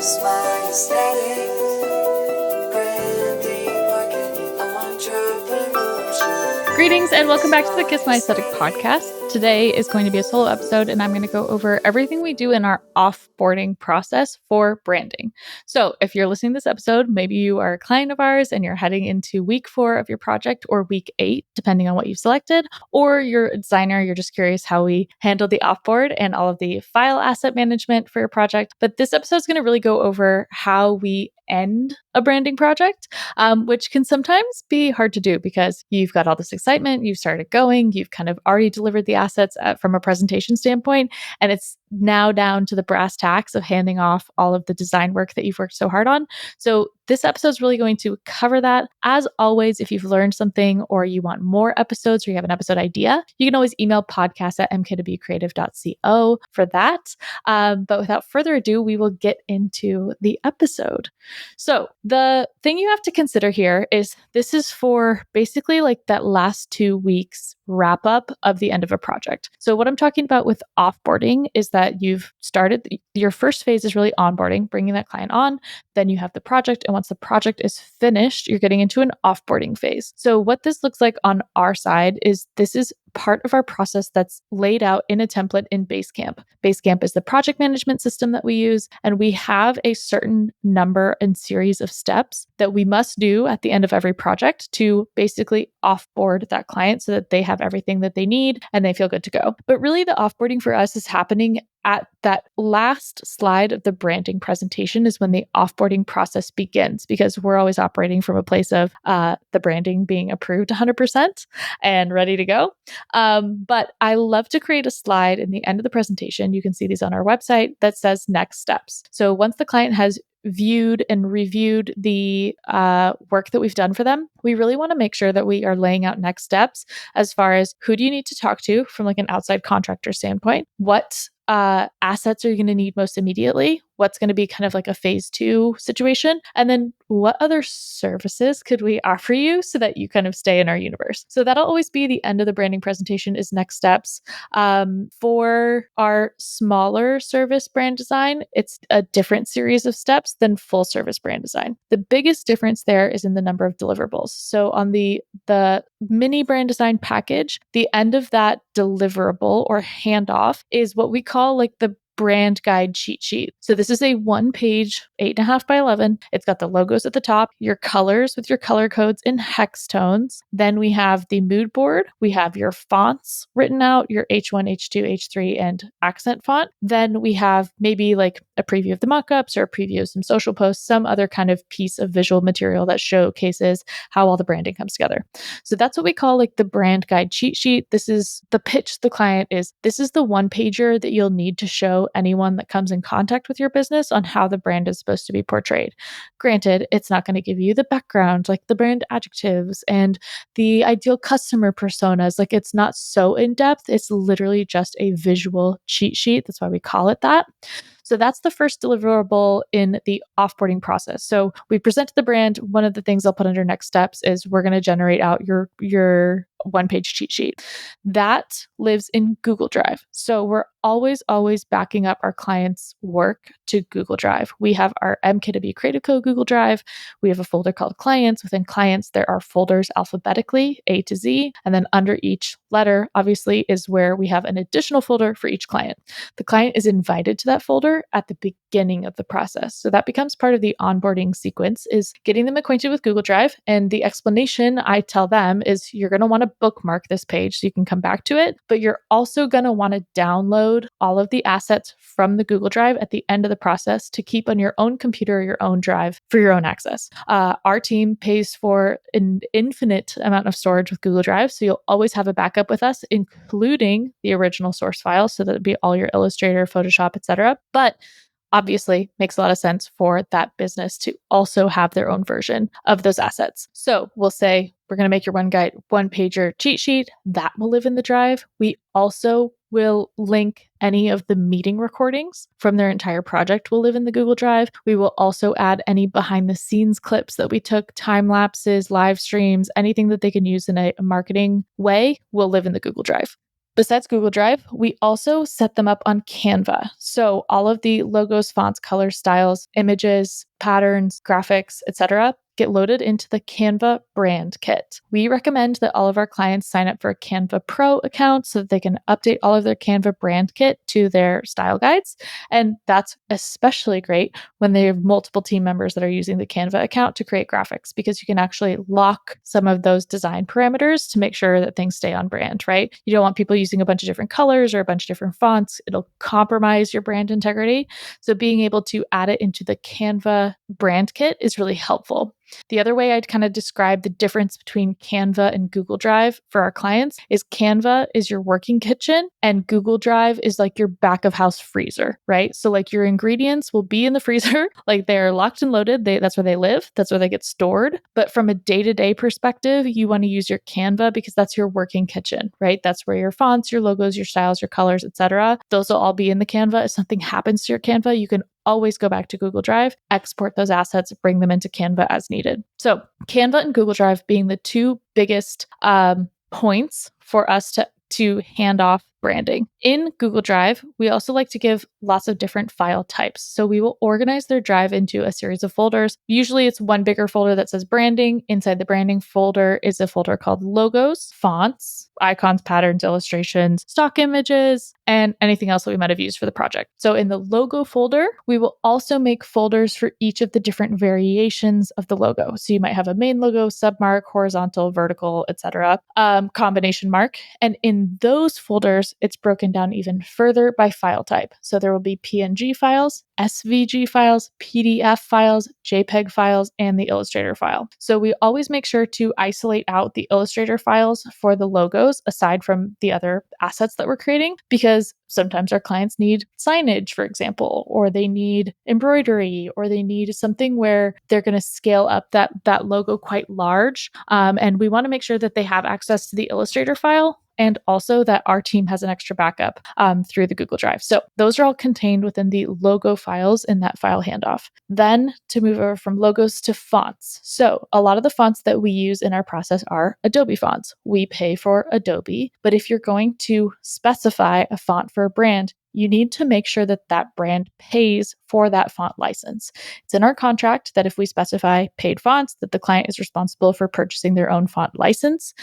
my aesthetic, branding, marketing, entrepreneurship. Greetings and welcome back to the Kiss My Aesthetic podcast. Today is going to be a solo episode and I'm going to go over everything we do in our offboarding process for branding. So if you're listening to this episode, maybe you are a client of ours and you're heading into week 4 of your project or week 8, depending on what you've selected, or you're a designer, you're just curious how we handle the offboard and all of the file asset management for your project. But this episode is going to really go over how we end a branding project, which can sometimes be hard to do because you've got all this excitement, you've started going, you've kind of already delivered the assets from a presentation standpoint, and it's now down to the brass tacks of handing off all of the design work that you've worked so hard on. So this episode is really going to cover that. As always, if you've learned something or you want more episodes or you have an episode idea, you can always email podcast@mk2bcreative.co for that. But without further ado, we will get into the episode. So the thing you have to consider here is this is for basically like that last 2 weeks wrap up of the end of a project. So what I'm talking about with offboarding is that you've started, your first phase is really onboarding, bringing that client on. Then you have the project. And once the project is finished, you're getting into an offboarding phase. So what this looks like on our side is this is part of our process that's laid out in a template in Basecamp. Basecamp is the project management system that we use, and we have a certain number and series of steps that we must do at the end of every project to basically offboard that client so that they have everything that they need and they feel good to go. But really the offboarding for us is happening at that last slide of the branding presentation is when the offboarding process begins, because we're always operating from a place of the branding being approved 100% and ready to go. But I love to create a slide in the end of the presentation. You can see these on our website that says next steps. So once the client has viewed and reviewed the work that we've done for them, we really want to make sure that we are laying out next steps as far as who do you need to talk to from like an outside contractor standpoint? What assets are you going to need most immediately? What's going to be kind of like a phase 2 situation? And then what other services could we offer you so that you kind of stay in our universe? So that'll always be the end of the branding presentation is next steps. For our smaller service brand design, it's a different series of steps than full service brand design. The biggest difference there is in the number of deliverables. So on the mini brand design package, the end of that deliverable or handoff is what we call like the brand guide cheat sheet. So this is a 1-page, 8.5 by 11. It's got the logos at the top, your colors with your color codes in hex tones. Then we have the mood board. We have your fonts written out, your H1, H2, H3, and accent font. Then we have maybe like a preview of the mockups or a preview of some social posts, some other kind of piece of visual material that showcases how all the branding comes together. So that's what we call like the brand guide cheat sheet. This is the pitch to the client is this is the 1-pager that you'll need to show anyone that comes in contact with your business on how the brand is supposed to be portrayed. Granted, it's not going to give you the background, like the brand adjectives and the ideal customer personas. Like it's not so in depth. It's literally just a visual cheat sheet. That's why we call it that. So that's the first deliverable in the offboarding process. So we present to the brand. One of the things I'll put under next steps is we're going to generate out your 1-page cheat sheet. That lives in Google Drive. So we're always backing up our clients' work to Google Drive. We have our MK2B Creative Co. Google Drive. We have a folder called Clients. Within Clients, there are folders alphabetically, A to Z. And then under each letter, obviously, is where we have an additional folder for each client. The client is invited to that folder at the beginning of the process. So that becomes part of the onboarding sequence is getting them acquainted with Google Drive. And the explanation I tell them is you're going to want to bookmark this page so you can come back to it, but you're also going to want to download all of the assets from the Google Drive at the end of the process to keep on your own computer or your own drive for your own access. Our team pays for an infinite amount of storage with Google Drive, so you'll always have a backup with us, including the original source file, so that would be all your Illustrator, Photoshop, etc. But obviously makes a lot of sense for that business to also have their own version of those assets. So we'll say we're going to make your 1-pager cheat sheet that will live in the drive. We also will link any of the meeting recordings from their entire project will live in the Google Drive. We will also add any behind the scenes clips that we took, time lapses, live streams, anything that they can use in a marketing way will live in the Google Drive. Besides Google Drive, we also set them up on Canva. So all of the logos, fonts, colors, styles, images, patterns, graphics, etc., get loaded into the Canva brand kit. We recommend that all of our clients sign up for a Canva Pro account so that they can update all of their Canva brand kit to their style guides. And that's especially great when they have multiple team members that are using the Canva account to create graphics, because you can actually lock some of those design parameters to make sure that things stay on brand, right? You don't want people using a bunch of different colors or a bunch of different fonts. It'll compromise your brand integrity. So being able to add it into the Canva brand kit is really helpful. The other way I'd kind of describe the difference between Canva and Google Drive for our clients is Canva is your working kitchen and Google Drive is like your back of house freezer, right? So like your ingredients will be in the freezer, like they're locked and loaded. That's where they live. That's where they get stored. But from a day-to-day perspective, you want to use your Canva because that's your working kitchen, right? That's where your fonts, your logos, your styles, your colors, etc. Those will all be in the Canva. If something happens to your Canva, you can always go back to Google Drive, export those assets, bring them into Canva as needed. So Canva and Google Drive being the two biggest points for us to hand off branding. In Google Drive, we also like to give lots of different file types. So we will organize their drive into a series of folders. Usually it's one bigger folder that says branding. Inside the branding folder is a folder called logos, fonts, icons, patterns, illustrations, stock images, and anything else that we might have used for the project. So in the logo folder, we will also make folders for each of the different variations of the logo. So you might have a main logo, submark, horizontal, vertical, etc., combination mark. And in those folders, it's broken down even further by file type. So there will be PNG files, SVG files, PDF files, JPEG files, and the Illustrator file. So we always make sure to isolate out the Illustrator files for the logos aside from the other assets that we're creating, because sometimes our clients need signage, for example, or they need embroidery, or they need something where they're going to scale up that logo quite large. And we want to make sure that they have access to the Illustrator file, and also that our team has an extra backup through the Google Drive. So those are all contained within the logo files in that file handoff. Then to move over from logos to fonts. So a lot of the fonts that we use in our process are Adobe fonts. We pay for Adobe, but if you're going to specify a font for a brand, you need to make sure that that brand pays for that font license. It's in our contract that if we specify paid fonts, that the client is responsible for purchasing their own font license.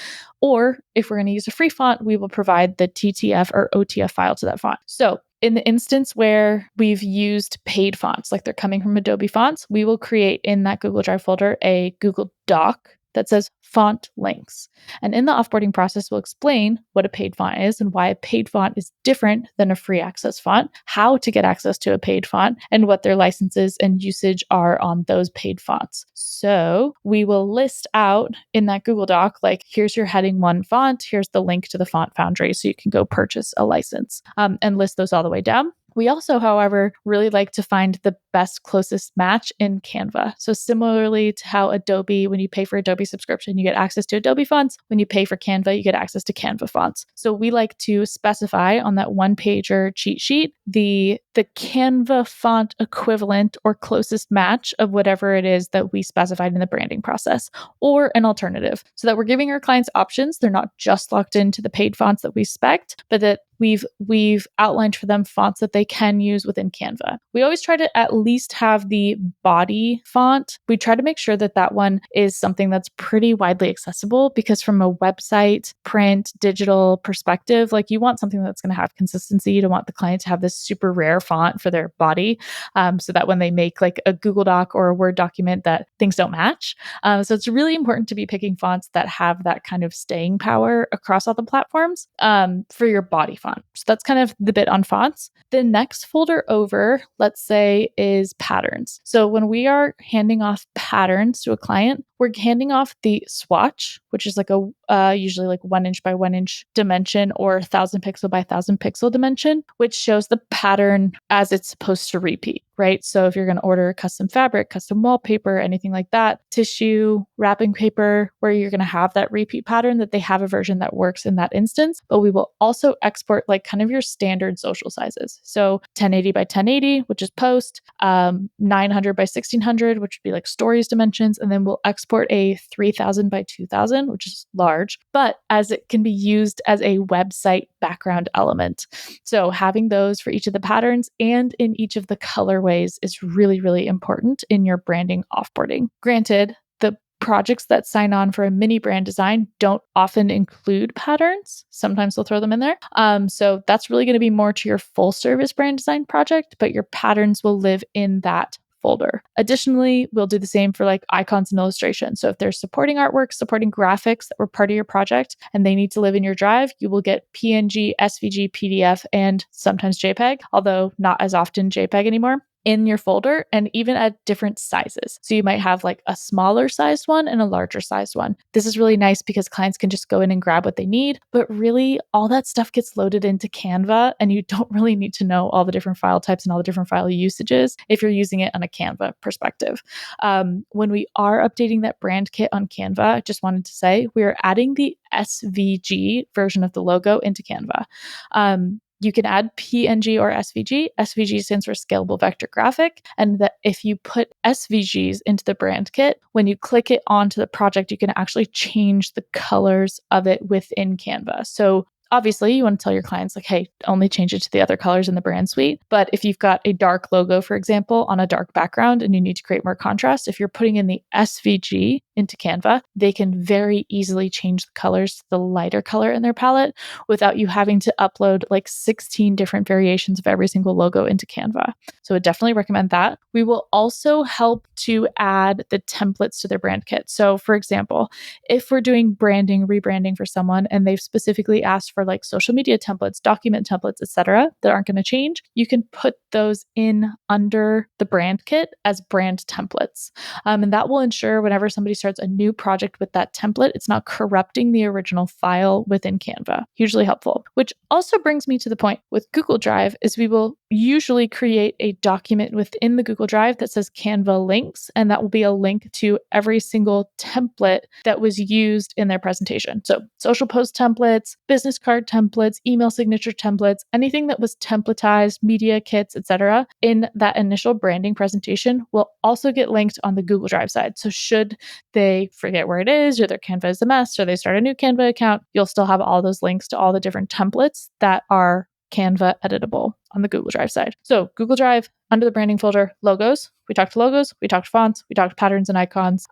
Or if we're going to use a free font, we will provide the TTF or OTF file to that font. So in the instance where we've used paid fonts, like they're coming from Adobe fonts, we will create in that Google Drive folder a Google Doc that says font links. And in the offboarding process, we'll explain what a paid font is and why a paid font is different than a free access font, how to get access to a paid font, and what their licenses and usage are on those paid fonts. So we will list out in that Google Doc, like, here's your heading 1 font, here's the link to the font foundry so you can go purchase a license, and list those all the way down. We also, however, really like to find the best closest match in Canva. So similarly to how Adobe, when you pay for Adobe subscription, you get access to Adobe fonts. When you pay for Canva, you get access to Canva fonts. So we like to specify on that one-pager cheat sheet the Canva font equivalent or closest match of whatever it is that we specified in the branding process, or an alternative, so that we're giving our clients options. They're not just locked into the paid fonts that we spec'd, but that we've outlined for them fonts that they can use within Canva. We always try to at least have the body font. We try to make sure that that one is something that's pretty widely accessible, because from a website, print, digital perspective, like, you want something that's going to have consistency. You don't want the client to have this super rare font for their body, so that when they make like a Google Doc or a Word document, that things don't match. So it's really important to be picking fonts that have that kind of staying power across all the platforms for your body font. So that's kind of the bit on fonts. The next folder over, let's say, is patterns. So when we are handing off patterns to a client, we're handing off the swatch, which is like a usually like 1 inch by 1 inch dimension, or 1,000 pixel by 1,000 pixel dimension, which shows the pattern as it's supposed to repeat. right? So if you're going to order custom fabric, custom wallpaper, anything like that, tissue, wrapping paper, where you're going to have that repeat pattern, that they have a version that works in that instance. But we will also export like kind of your standard social sizes. So 1080 by 1080, which is post, 900 by 1600, which would be like stories dimensions. And then we'll export a 3000 by 2000, which is large, but as it can be used as a website background element. So having those for each of the patterns and in each of the colorways is really, really important in your branding offboarding. Granted, the projects that sign on for a mini brand design don't often include patterns. Sometimes they'll throw them in there. So that's really going to be more to your full service brand design project, but your patterns will live in that folder. Additionally, we'll do the same for like icons and illustrations. So if there's supporting artwork, supporting graphics that were part of your project and they need to live in your drive, you will get PNG, SVG, PDF, and sometimes JPEG, although not as often JPEG anymore, in your folder, and even at different sizes. So you might have like a smaller sized one and a larger sized one. This is really nice because clients can just go in and grab what they need, but really all that stuff gets loaded into Canva and you don't really need to know all the different file types and all the different file usages if you're using it on a Canva perspective. When we are updating that brand kit on Canva, I just wanted to say we are adding the SVG version of the logo into Canva. You can add PNG or SVG. SVG stands for Scalable Vector Graphic. And that if you put SVGs into the brand kit, when you click it onto the project, you can actually change the colors of it within Canva. So obviously, you want to tell your clients like, hey, only change it to the other colors in the brand suite. But if you've got a dark logo, for example, on a dark background and you need to create more contrast, if you're putting in the SVG into Canva, they can very easily change the colors to the lighter color in their palette without you having to upload like 16 different variations of every single logo into Canva. So I definitely recommend that. We will also help to add the templates to their brand kit. So for example, if we're doing branding, rebranding for someone and they've specifically asked for like social media templates, document templates, etc., that aren't going to change, you can put those in under the brand kit as brand templates. And that will ensure whenever somebody starts a new project with that template, it's not corrupting the original file within Canva. Hugely helpful. Which also brings me to the point with Google Drive is we will usually create a document within the Google Drive that says Canva links, and that will be a link to every single template that was used in their presentation. So social post templates, business card templates, email signature templates, anything that was templatized, media kits, etc., in that initial branding presentation will also get linked on the Google Drive side. So should they forget where it is, or their Canva is a mess, or they start a new Canva account, you'll still have all those links to all the different templates that are Canva editable on the Google Drive side. So Google Drive, under the branding folder, logos. We talked logos, we talked fonts, we talked patterns and icons,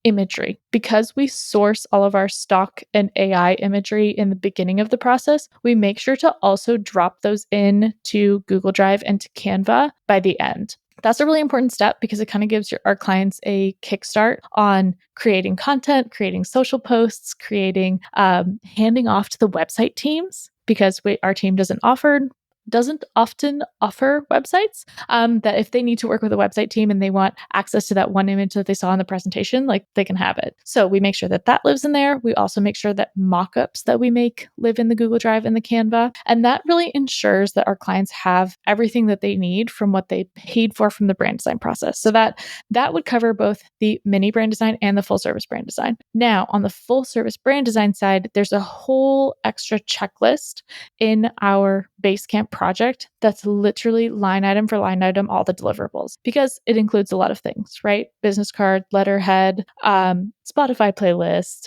imagery. Because we source all of our stock and AI imagery in the beginning of the process, we make sure to also drop those in to Google Drive and to Canva by the end. That's a really important step because it kind of gives our clients a kickstart on creating content, creating social posts, creating, handing off to the website teams, because our team doesn't often offer websites, that if they need to work with a website team and they want access to that one image that they saw in the presentation, like they can have it. So we make sure that that lives in there. We also make sure that mockups that we make live in the Google Drive and the Canva. And that really ensures that our clients have everything that they need from what they paid for from the brand design process. So that would cover both the mini brand design and the full service brand design. Now, on the full service brand design side, there's a whole extra checklist in our Basecamp project that's literally line item for line item all the deliverables, because it includes a lot of things, right? Business card, letterhead, Spotify playlist,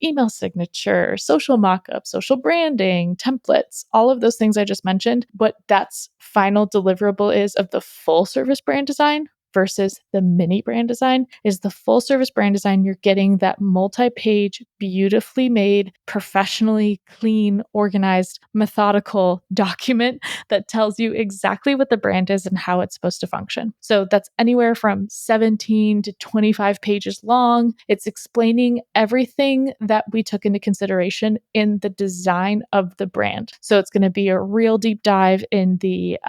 email signature, social mockup, social branding, templates, all of those things I just mentioned. What that's final deliverable is of the full service brand design versus the mini brand design is the full service brand design. You're getting that multi-page, beautifully made, professionally clean, organized, methodical document that tells you exactly what the brand is and how it's supposed to function. So that's anywhere from 17 to 25 pages long. It's explaining everything that we took into consideration in the design of the brand. So it's going to be a real deep dive in the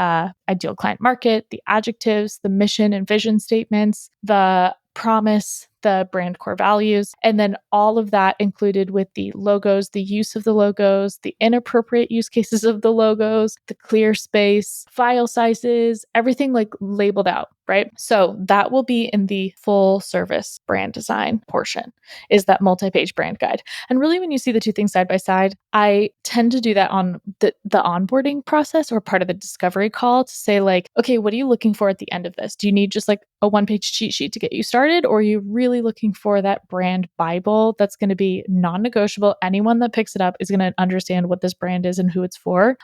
ideal client market, the adjectives, the mission and vision statements, the promise, the brand core values, and then all of that included with the logos, the use of the logos, the inappropriate use cases of the logos, the clear space, file sizes, everything like labeled out, right? So that will be in the full service brand design portion, is that multi-page brand guide. And really, when you see the two things side by side, I tend to do that on the onboarding process or part of the discovery call to say like, okay, what are you looking for at the end of this? Do you need just like a one-page cheat sheet to get you started? Or are you really looking for that brand Bible that's going to be non-negotiable? Anyone that picks it up is going to understand what this brand is and who it's for.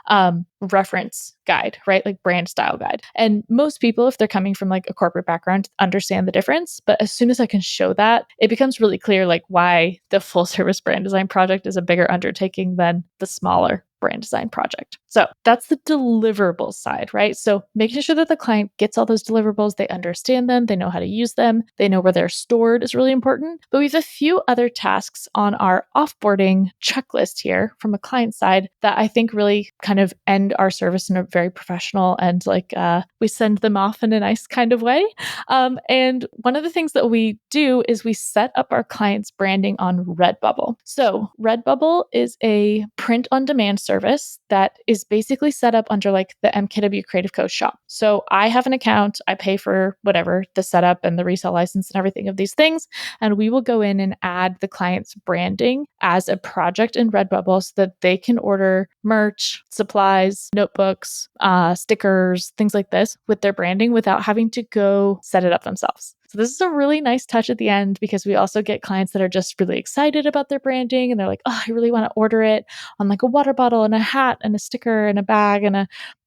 Reference guide, right? Like brand style guide. And most people, if they're coming from like a corporate background, understand the difference. But as soon as I can show that, it becomes really clear like why the full service brand design project is a bigger undertaking than the smaller brand design project. So that's the deliverables side, right? So making sure that the client gets all those deliverables, they understand them, they know how to use them, they know where they're stored is really important. But we have a few other tasks on our offboarding checklist here from a client side that I think really kind of end our service in a very professional and like we send them off in a nice kind of way. And one of the things that we do is we set up our clients' branding on Redbubble. So Redbubble is a print on demand service that is basically set up under like the MKW Creative Co shop. So I have an account, I pay for whatever the setup and the resale license and everything of these things. And we will go in and add the client's branding as a project in Redbubble so that they can order merch, supplies, notebooks, stickers, things like this with their branding without having to go set it up themselves. So this is a really nice touch at the end because we also get clients that are just really excited about their branding and they're like, oh, I really want to order it on like a water bottle and a hat and a sticker and a bag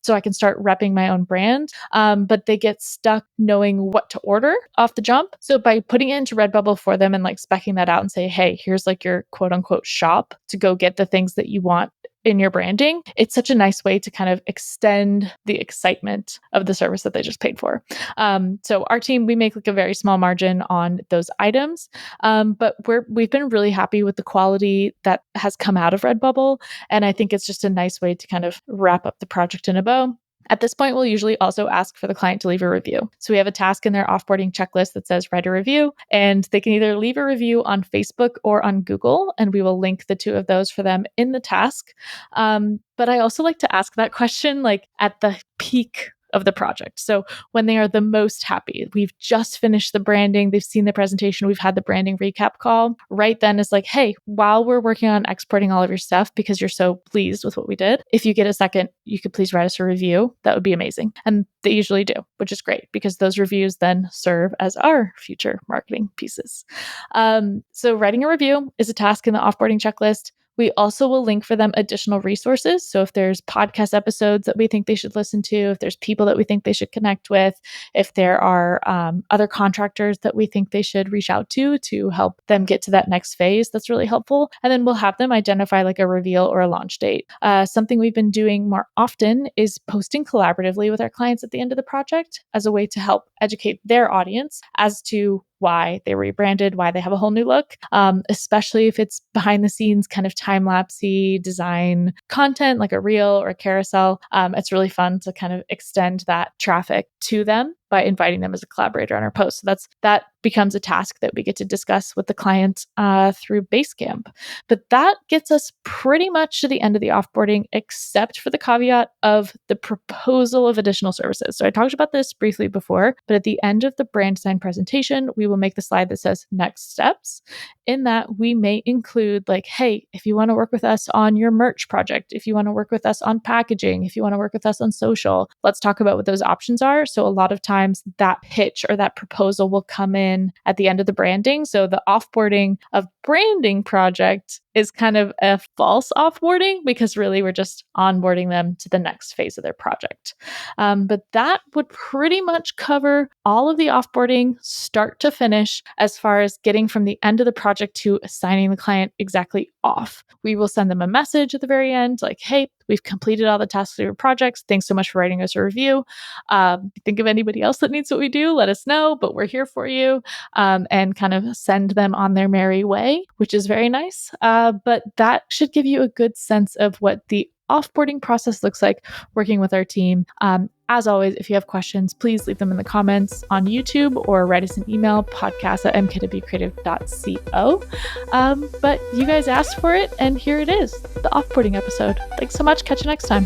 so I can start repping my own brand. But they get stuck knowing what to order off the jump. So by putting it into Redbubble for them and like speccing that out and say, hey, here's like your quote unquote shop to go get the things that you want in your branding, it's such a nice way to kind of extend the excitement of the service that they just paid for. So our team, we make like a very small margin on those items, but we've been really happy with the quality that has come out of Redbubble, and I think it's just a nice way to kind of wrap up the project in a bow. At this point, we'll usually also ask for the client to leave a review. So we have a task in their offboarding checklist that says write a review, and they can either leave a review on Facebook or on Google, and we will link the two of those for them in the task. But I also like to ask that question like at the peak of the project. So when they are the most happy, we've just finished the branding, they've seen the presentation, we've had the branding recap call, right then is like, hey, while we're working on exporting all of your stuff because you're so pleased with what we did, if you get a second, you could please write us a review. That would be amazing. And they usually do, which is great because those reviews then serve as our future marketing pieces. So writing a review is a task in the offboarding checklist. We also will link for them additional resources. So if there's podcast episodes that we think they should listen to, if there's people that we think they should connect with, if there are other contractors that we think they should reach out to help them get to that next phase, that's really helpful. And then we'll have them identify like a reveal or a launch date. Something we've been doing more often is posting collaboratively with our clients at the end of the project as a way to help educate their audience as to why they rebranded, why they have a whole new look, especially if it's behind the scenes kind of time-lapsey design content like a reel or a carousel. It's really fun to kind of extend that traffic to them by inviting them as a collaborator on our post. So that becomes a task that we get to discuss with the client through Basecamp. But that gets us pretty much to the end of the offboarding, except for the caveat of the proposal of additional services. So I talked about this briefly before, but at the end of the brand design presentation, we will make the slide that says next steps. In that, we may include like, hey, if you want to work with us on your merch project, if you want to work with us on packaging, if you want to work with us on social, let's talk about what those options are. So a lot of times that pitch or that proposal will come in at the end of the branding. So the offboarding of branding project is kind of a false offboarding because really we're just onboarding them to the next phase of their project. But that would pretty much cover all of the offboarding start to finish as far as getting from the end of the project to assigning the client exactly off. We will send them a message at the very end like, hey, we've completed all the tasks of your projects. Thanks so much for writing us a review. Think of anybody else that needs what we do, let us know, but we're here for you, and kind of send them on their merry way, which is very nice. But that should give you a good sense of what the offboarding process looks like working with our team. As always, if you have questions, please leave them in the comments on YouTube or write us an email, podcast@mktbcreative.co. But you guys asked for it, and here it is, the offboarding episode. Thanks so much. Catch you next time.